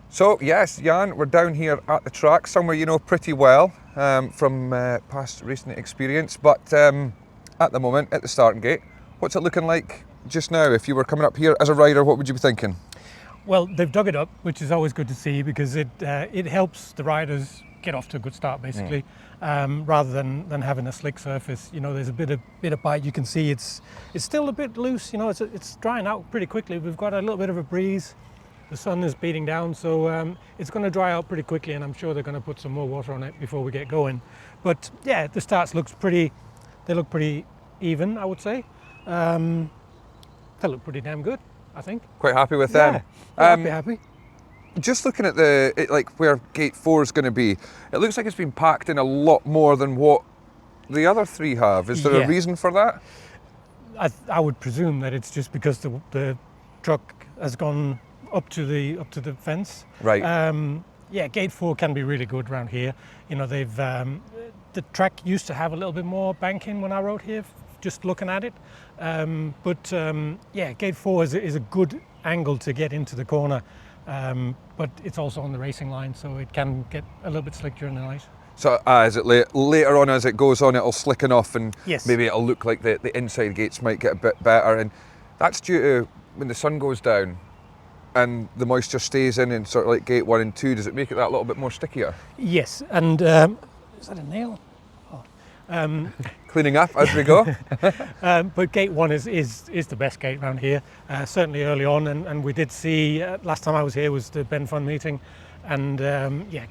So yes, Jan, we're down here at the track, somewhere you know pretty well from past recent experience, but at the moment, at the starting gate, what's it looking like just now? If you were coming up here as a rider, what would you be thinking? Well, they've dug it up, which is always good to see because it helps the riders get off to a good start, basically, rather than having a slick surface. You know, there's a bit of bite. You can see it's still a bit loose. You know, it's drying out pretty quickly. We've got a little bit of a breeze. The sun is beating down, so it's going to dry out pretty quickly, and I'm sure they're going to put some more water on it before we get going. But yeah, the starts look pretty even, I would say. They look pretty damn good, I think. Quite happy with them? Happy. Just looking at where gate 4 is going to be, it looks like it's been packed in a lot more than what the other three have. Is there a reason for that? I would presume that it's just because the truck has gone up to the fence. Right. Gate 4 can be really good around here. You know, they've the track used to have a little bit more banking when I rode here, just looking at it. Gate 4 is a good angle to get into the corner, but it's also on the racing line, so it can get a little bit slick during the night. So later on as it goes on, it'll slicken off, and maybe it'll look like the inside gates might get a bit better, and that's due to when the sun goes down and the moisture stays in sort of like gate 1 and 2. Does it make it that little bit more stickier? Yes, and is that a nail? Cleaning up as we go. But gate 1 is the best gate around here, certainly early on, and we did see, last time I was here was the Ben Fun meeting, and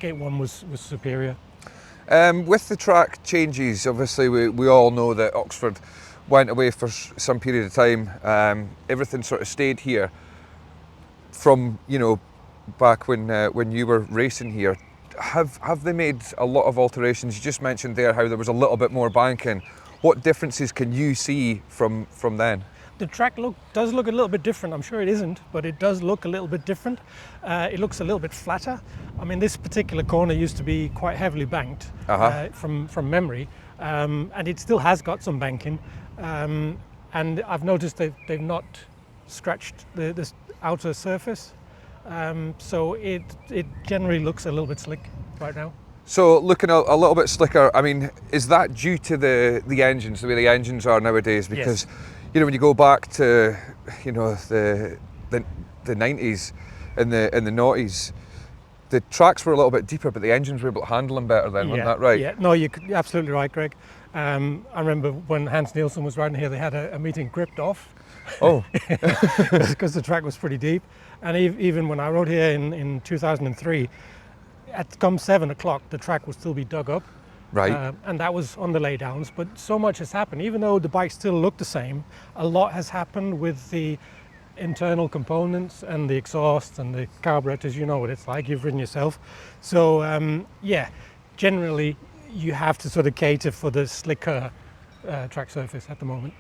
gate 1 was superior. With the track changes, obviously we all know that Oxford went away for some period of time. Everything sort of stayed here from, you know, back when you were racing here. Have they made a lot of alterations? You just mentioned there how there was a little bit more banking. What differences can you see from then? The track does look a little bit different. I'm sure it isn't, but it does look a little bit different. It looks a little bit flatter. I mean, this particular corner used to be quite heavily banked from memory, and it still has got some banking. And I've noticed they've not scratched this outer surface. So it generally looks a little bit slick right now. So looking a little bit slicker, I mean, is that due to the engines, the way the engines are nowadays? Because, you know, when you go back to, you know, the 90s and the noughties, the tracks were a little bit deeper, but the engines were able to handle them better then, wasn't that right? Yeah, no, you're absolutely right, Greg. I remember when Hans Nielsen was riding here, they had a meeting gripped off. Oh. Because the track was pretty deep. And even when I rode here in 2003, at come 7 o'clock, the track would still be dug up. Right. And that was on the laydowns, but so much has happened. Even though the bikes still look the same, a lot has happened with the internal components and the exhaust and the carburetors. You know what it's like, you've ridden yourself. So generally you have to sort of cater for the slicker track surface at the moment.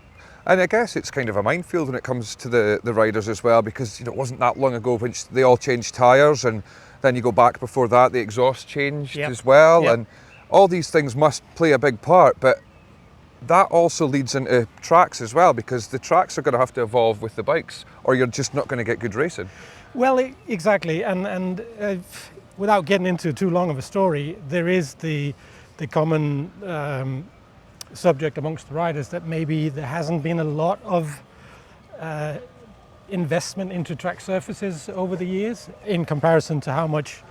And I guess it's kind of a minefield when it comes to the riders as well, because, you know, it wasn't that long ago when they all changed tyres, and then you go back before that, the exhaust changed as well, and all these things must play a big part, but that also leads into tracks as well, because the tracks are going to have to evolve with the bikes, or you're just not going to get good racing. Well, exactly, and without getting into too long of a story, there is the common subject amongst the riders that maybe there hasn't been a lot of investment into track surfaces over the years in comparison to how much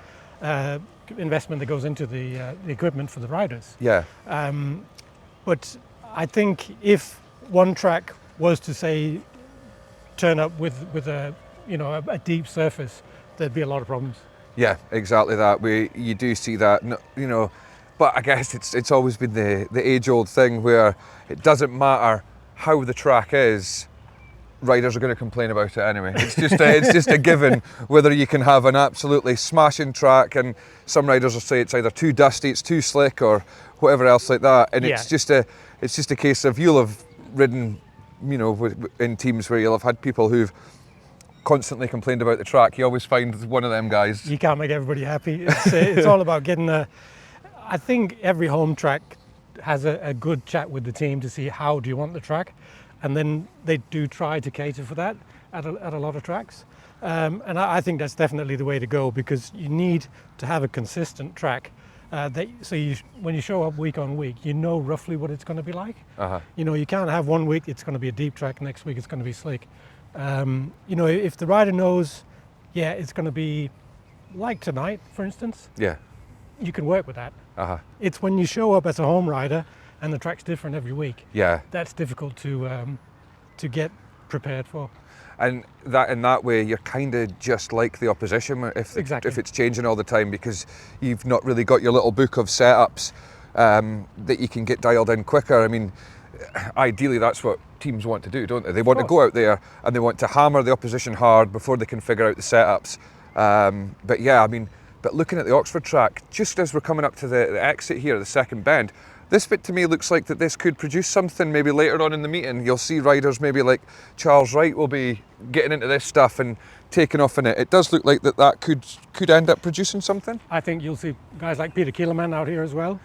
investment that goes into the equipment for the riders. Yeah. But I think if one track was to say turn up with a deep surface, there'd be a lot of problems. Yeah, exactly that. You do see that, you know. But I guess it's always been the age-old thing where it doesn't matter how the track is, riders are going to complain about it anyway. It's just a given whether you can have an absolutely smashing track, and some riders will say it's either too dusty, it's too slick, or whatever else like that. And it's just a case of, you'll have ridden, you know, in teams where you'll have had people who've constantly complained about the track. You always find one of them guys. You can't make everybody happy. It's all about getting I think every home track has a good chat with the team to see how do you want the track, and then they do try to cater for that at a lot of tracks. And I think that's definitely the way to go, because you need to have a consistent track. When you show up week on week, you know roughly what it's going to be like. You know, you can't have one week it's going to be a deep track, next week it's going to be slick. You know, if the rider knows, yeah, it's going to be like tonight, for instance, Yeah. you can work with that. It's when you show up as a home rider and the track's different every week. Yeah. That's difficult to get prepared for. And that in that way, you're kind of just like the opposition if it's changing all the time, because you've not really got your little book of setups that you can get dialed in quicker. I mean, ideally that's what teams want to do, don't they? They want to go out there and they want to hammer the opposition hard before they can figure out the setups. But yeah, I mean, but looking at the Oxford track, just as we're coming up to the exit here, the second bend, this bit to me looks like that this could produce something maybe later on in the meeting. You'll see riders maybe like Charles Wright will be getting into this stuff and taking off in it. It does look like that could end up producing something. I think you'll see guys like Peter Keelerman out here as well.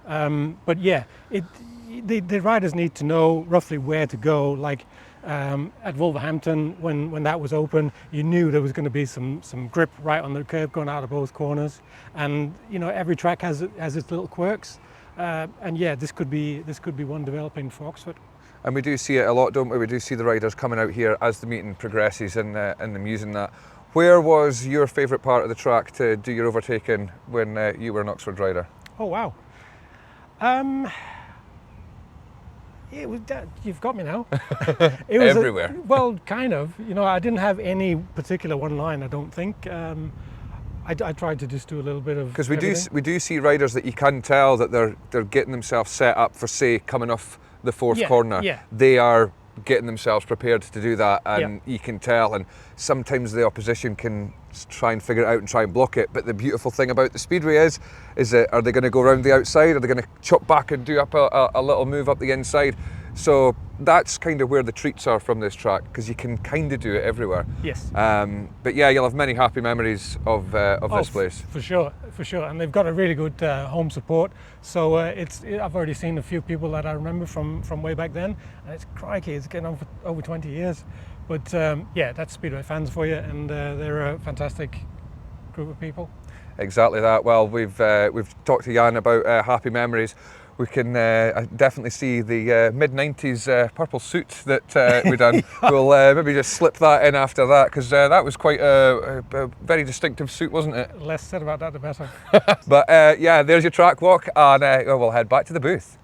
But yeah, the riders need to know roughly where to go. Like at Wolverhampton, when that was open, you knew there was going to be some grip right on the curb going out of both corners. And you know, every track has its little quirks. And yeah, this could be one developing for Oxford. And we do see it a lot, don't we? We do see the riders coming out here as the meeting progresses and them using that. Where was your favourite part of the track to do your overtaking when you were an Oxford rider? Oh wow. It was you've got me now. It was everywhere. Well, kind of. You know, I didn't have any particular one line, I don't think. I tried to just do a little bit of because we do see riders that you can tell that they're getting themselves set up for, say, coming off the fourth corner. Yeah. They are getting themselves prepared to do that, and you can tell. And sometimes the opposition can try and figure it out and try and block it. But the beautiful thing about the speedway is that are they going to go around the outside? Are they going to chop back and do up a little move up the inside? So that's kind of where the treats are from this track, because you can kind of do it everywhere. Yes. But yeah, you'll have many happy memories of this place. For sure. And they've got a really good home support. So I've already seen a few people that I remember from way back then, and it's crikey, it's getting on for over 20 years. But yeah, that's Speedway fans for you, and they're a fantastic group of people. Exactly that. Well, we've talked to Jan about happy memories. We can definitely see the mid-90s purple suit that we done. We'll maybe just slip that in after that, because that was quite a very distinctive suit, wasn't it? Less said about that, the better. But yeah, there's your track walk, and we'll head back to the booth.